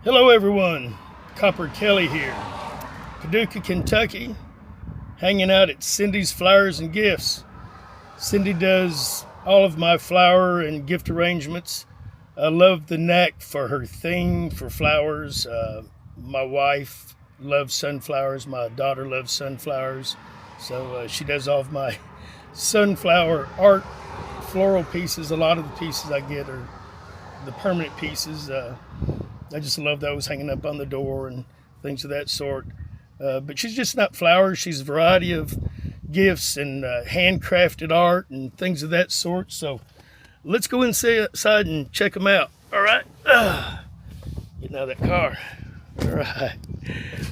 Hello everyone, Copper Kelly here, Paducah, Kentucky, hanging out at Cindy's Flowers and Gifts. Cindy does all of my flower and gift arrangements. I love the knack for her theme for flowers. My wife loves sunflowers, my daughter loves sunflowers, so she does all of my sunflower art floral pieces. A lot of the pieces I get are the permanent pieces. I just love those hanging up on the door and things of that sort. But she's just not flowers. She's a variety of gifts and handcrafted art and things of that sort. So let's go inside and check them out. All right. Getting out of that car. All right.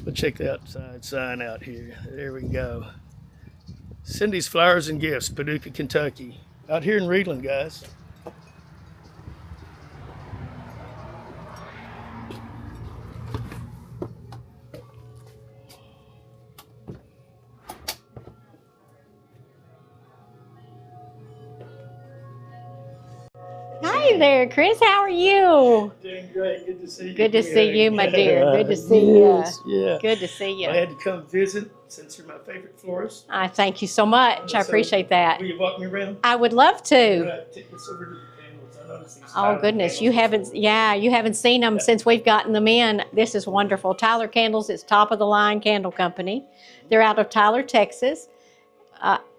Let's check the outside sign out here. There we go. Cindy's Flowers and Gifts, Paducah, Kentucky. Out here in Reedland, guys. Hi there, Chris. How are you? Doing great. Good to see you. Good to see you, my dear. Good to see Yes, you. yeah. Good to see you. I had to come visit since you're my favorite florist. I thank you so much. I So, appreciate that. Will you walk me around? I would love to. Right, take us over to the candles. I noticed these Oh Tyler goodness, candles you haven't. before. Yeah, you haven't seen them since we've gotten them in. This is wonderful. Tyler Candles is top of the line candle company. They're out of Tyler, Texas.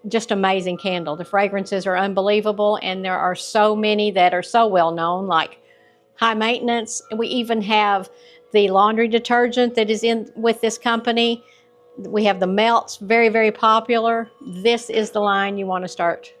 Just amazing candle. The fragrances are unbelievable, and there are so many that are so well known, like High Maintenance. We even have the laundry detergent that is in with this company. We have the melts, very, very popular. This is the line you want to start.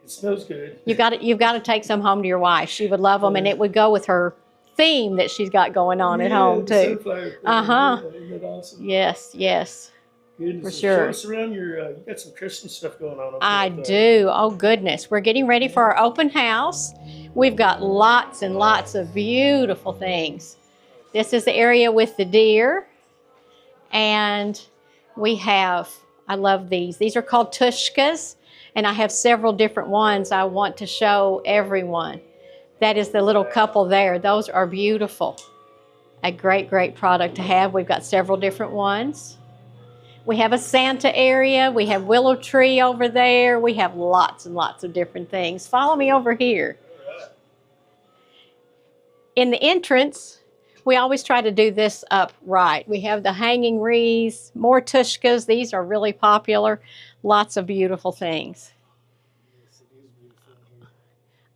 It smells good. You've got to take some home to your wife. She would love them, and it would go with her theme that she's got going on at home the too. sunflower thing. Uh-huh. Yeah, isn't that awesome? Yes. Goodness. for So sure. Show us around your, you got some Christmas stuff going on. I do. Oh, goodness. We're getting ready for our open house. We've got lots and lots of beautiful things. This is the area with the deer. And we have, I love these. These are called tushkas. And I have several different ones I want to show everyone. That is the little couple there. Those are beautiful. A great, great product to have. We've got several different ones. We have a Santa area. We have willow tree over there. We have lots and lots of different things. Follow me over here. In the entrance, we always try to do this up right. We have the hanging wreaths, more tushkas. These are really popular. Lots of beautiful things.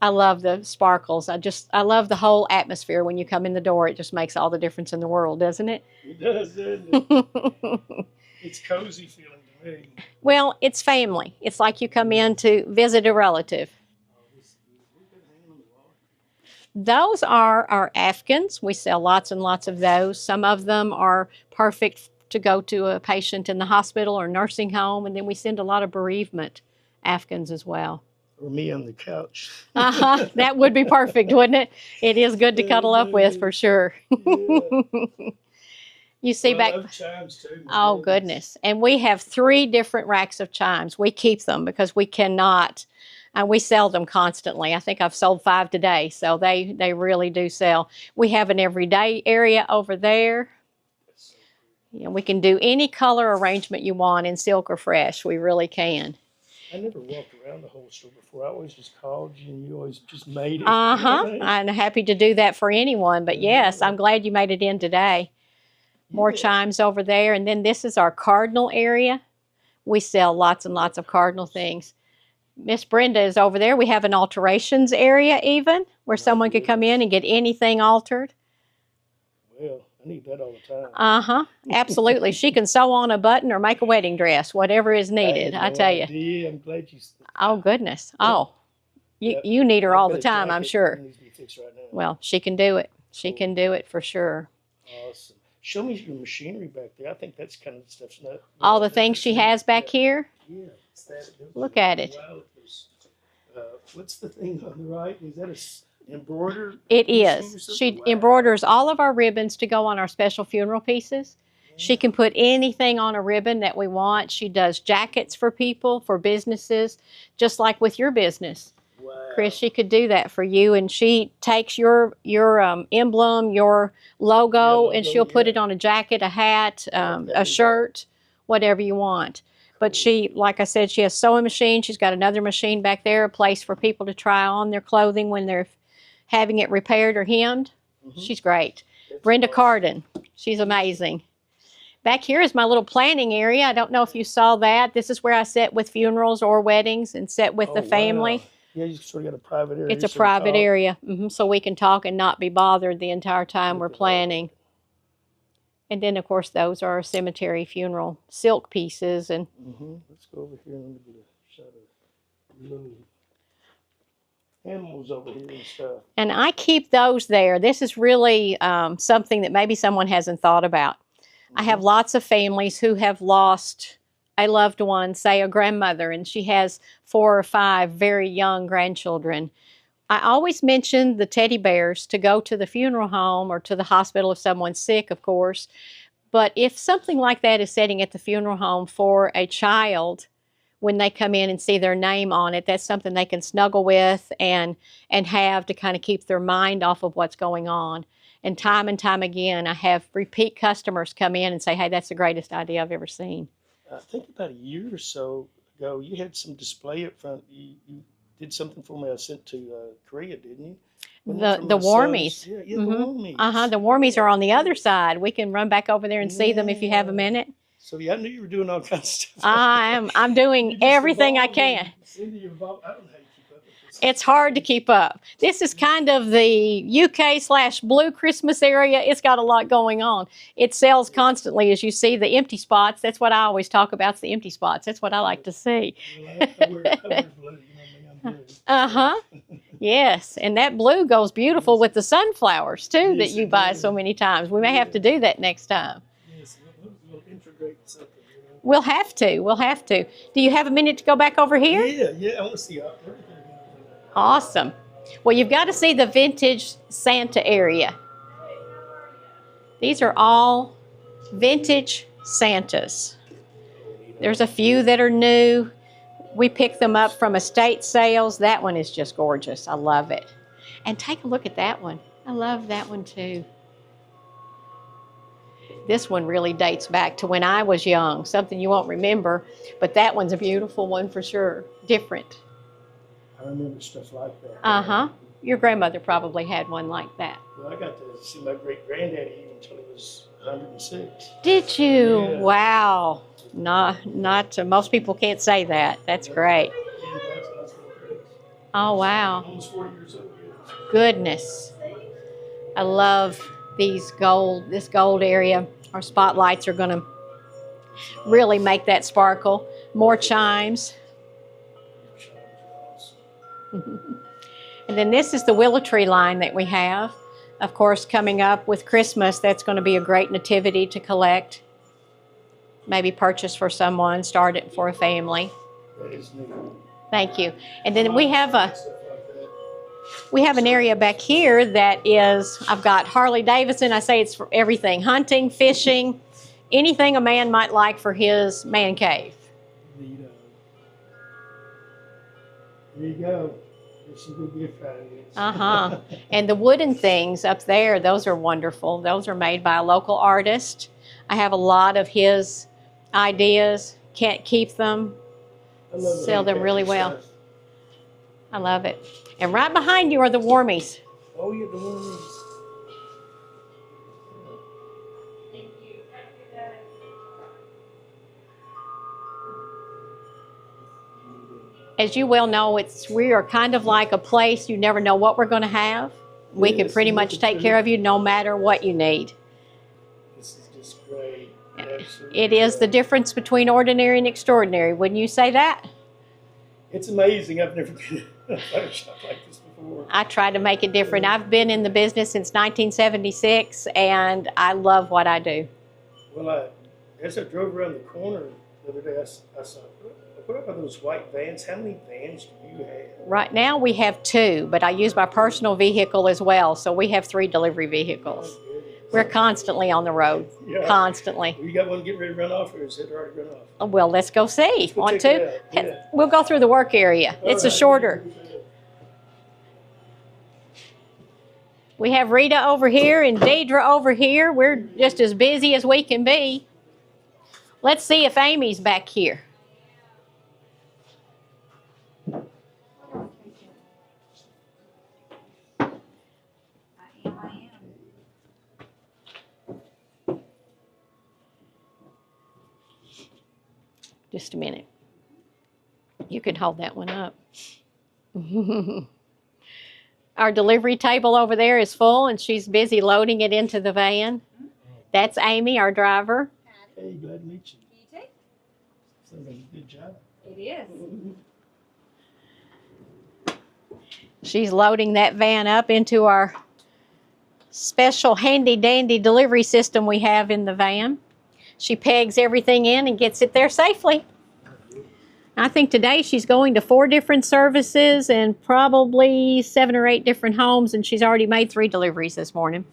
I love the sparkles. I love the whole atmosphere when you come in the door. It just makes all the difference in the world, doesn't it? It does, doesn't it? It's cozy feeling to me. Well, it's family. It's like you come in to visit a relative. Those are our Afghans. We sell lots and lots of those. Some of them are perfect to go to a patient in the hospital or nursing home, and then we send a lot of bereavement Afghans as well. Or me on the couch. That would be perfect, wouldn't it? It is good to cuddle up with for sure. Yeah. You see Well, I back. love chimes too. Oh, goodness. And we have 3 different racks of chimes. We keep them because we cannot, we sell them constantly. I think I've sold 5 today, so they really do sell. We have an everyday area over there. You know, we can do any color arrangement you want in silk or fresh. We really can. I never walked around the whole store before. I always just called you and you always just made it. I'm happy to do that for anyone, but yes, I'm glad you made it in today. More chimes over there. And then this is our cardinal area. We sell lots and lots of cardinal things. Miss Brenda is over there. We have an alterations area even, where someone could come in and get anything altered. Well, I need that all the time. Absolutely. She can sew on a button or make a wedding dress, whatever is needed, I tell you. Yeah, I'm glad you. Oh, goodness. Oh, you need her all the time, I'm sure. Needs to be fixed right now. Well, she can do it. She can do it for sure. Awesome. Show me your machinery back there. I think that's kind of the stuff's not. All the things she has back here. Yeah. It's that. Look at it. What's the thing on the right? Is that a embroider? It machine or is. something? She Wow. embroiders all of our ribbons to go on our special funeral pieces. She can put anything on a ribbon that we want. She does jackets for people, for businesses, just like with your business. wow. Chris, she could do that for you, and she takes your emblem, your logo, and she'll put it on a jacket, a hat, a shirt, whatever you want. But she, like I said, she has a sewing machine. She's got another machine back there, a place for people to try on their clothing when they're having it repaired or hemmed. She's great. Brenda Carden, she's amazing. Back here is my little planning area. I don't know if you saw that. This is where I sit with funerals or weddings and sit with the family. Wow. Yeah, you sort of got a private area. It's a private area, so we can talk and not be bothered the entire time we're planning. And then, of course, those are cemetery funeral silk pieces. And let's go over here and let me get a shot of little animals over here and stuff. And I keep those there. This is really something that maybe someone hasn't thought about. I have lots of families who have lost a loved one, say a grandmother, and she has 4 or 5 very young grandchildren. I always mention the teddy bears to go to the funeral home or to the hospital if someone's sick, of course. But if something like that is sitting at the funeral home for a child, when they come in and see their name on it, that's something they can snuggle with and have to kind of keep their mind off of what's going on. And time again, I have repeat customers come in and say, hey, that's the greatest idea I've ever seen. I think about a year or so ago, you had some display up front. You did something for me I sent to Korea, didn't you? The warmies. Yeah, the warmies. The warmies are on the other side. We can run back over there and see them if you have a minute. So yeah, I knew you were doing all kinds of stuff. I'm doing everything I can. Cindy, you're involved. I don't know how you keep up with this. It's hard to keep up. This is kind of the UK/Blue Christmas area. It's got a lot going on. It sells constantly, as you see the empty spots. That's what I always talk about, is the empty spots. That's what I like to see. Well, I wear blue. You know me, I'm blue. Yes, and that blue goes beautiful with the sunflowers, too, that you buy so many times. We may have to do that next time. Yes, we'll integrate something. We'll have to. We'll have to. Do you have a minute to go back over here? Yeah. I want to see everything. Awesome. Well, you've got to see the vintage Santa area. These are all vintage Santas. There's a few that are new. We pick them up from estate sales. That one is just gorgeous. I love it. And take a look at that one. I love that one too. This one really dates back to when I was young, something you won't remember, but that one's a beautiful one for sure. Different. I remember stuff like that. Your grandmother probably had one like that. Well, I got to see my great-granddaddy even until he was 106. Did you? Yeah. Wow. Not most people can't say that. That's great. Oh, wow. Almost 40 years old. Goodness. I love this gold area. Our spotlights are going to really make that sparkle. More chimes. And then this is the willow tree line that we have. Of course, coming up with Christmas, that's going to be a great nativity to collect. Maybe purchase for someone, start it for a family. That is neat. Thank you. And then we have an area back here that is, I've got Harley Davidson. I say it's for everything, hunting, fishing, anything a man might like for his man cave. There you go. There's some good gift ideas. And the wooden things up there, those are wonderful. Those are made by a local artist. I have a lot of his ideas. Can't keep them. Sell them really well. I love it. And right behind you are the warmies. Oh, yeah, the warmies. As you well know, we are kind of like a place you never know what we're going to have. We can pretty much take care of you no matter what you need. This is just great. Absolutely. It is the difference between ordinary and extraordinary. Wouldn't you say that? It's amazing. I've never been in a flower shop like this before. I try to make it different. I've been in the business since 1976, and I love what I do. Well, as I drove around the corner the other day, I saw, what are those white vans? How many vans do you have? Right now we have 2, but I use my personal vehicle as well, so we have 3 delivery vehicles. We're constantly on the road, constantly. You got one getting ready to run off, or is it already run off? Well, let's go see. Want to? Yeah. We'll go through the work area. It's a shorter. We have Rita over here and Deidre over here. We're just as busy as we can be. Let's see if Amy's back here. Just a minute. You can hold that one up. Our delivery table over there is full and she's busy loading it into the van. That's Amy, our driver. Hey, glad to meet you. You too. Sounds like a good job. It is. She's loading that van up into our special handy dandy delivery system we have in the van. She pegs everything in and gets it there safely. I think today she's going to 4 different services and probably 7 or 8 different homes, and she's already made 3 deliveries this morning.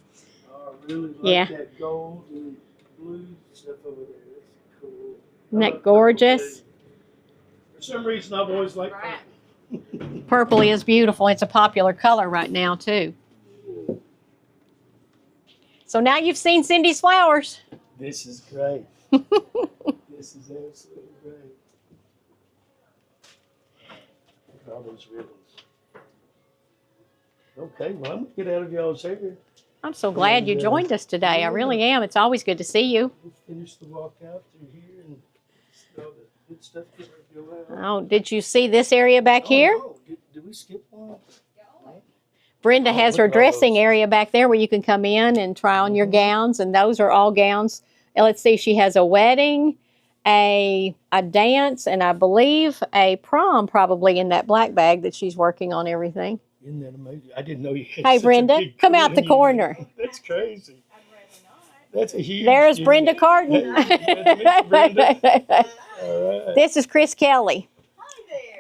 Oh, I really like Yeah. that gold and blue stuff over there. That's cool. Isn't that gorgeous? For some reason, I've always liked purple. Purple is beautiful. It's a popular color right now, too. So now you've seen Cindy's flowers. This is great. This is absolutely great. Look at all those ribbons. Okay, well, I'm going to get out of y'all's hair. I'm so glad you joined us today. I really am. It's always good to see you. We'll finish the walk out through here and all the good stuff get ready to go out. Oh, did you see this area back here? Oh, no. Did we skip one? Brenda Oh, has look her at all dressing those. area back there where you can come in and try on your gowns, and those are all gowns. And let's see, she has a wedding, a dance, and I believe a prom probably in that black bag that she's working on everything. Isn't that amazing? I didn't know you had Hey, such Brenda, a big come out the collection. corner. That's crazy. That's a huge There's deal. Brenda Carton. Hey, glad to meet you, Brenda. All right. This is Chris Kelly.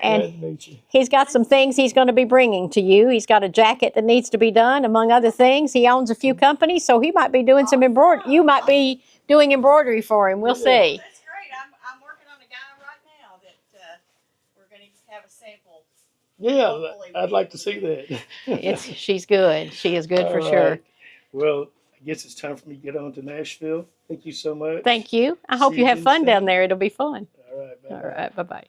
Glad And to meet you. he's got some things he's going to be bringing to you. He's got a jacket that needs to be done, among other things. He owns a few companies, so he might be doing some embroidery. You might be doing embroidery for him. We'll see. That's great. I'm working on a guy right now that we're going to have a sample. Yeah, I'd like to see that. She's good. She is good for All sure. right. Well, I guess it's time for me to get on to Nashville. Thank you so much. Thank you. I hope See you you have again fun soon. down there. It'll be fun. All right. Bye. All right. Bye-bye.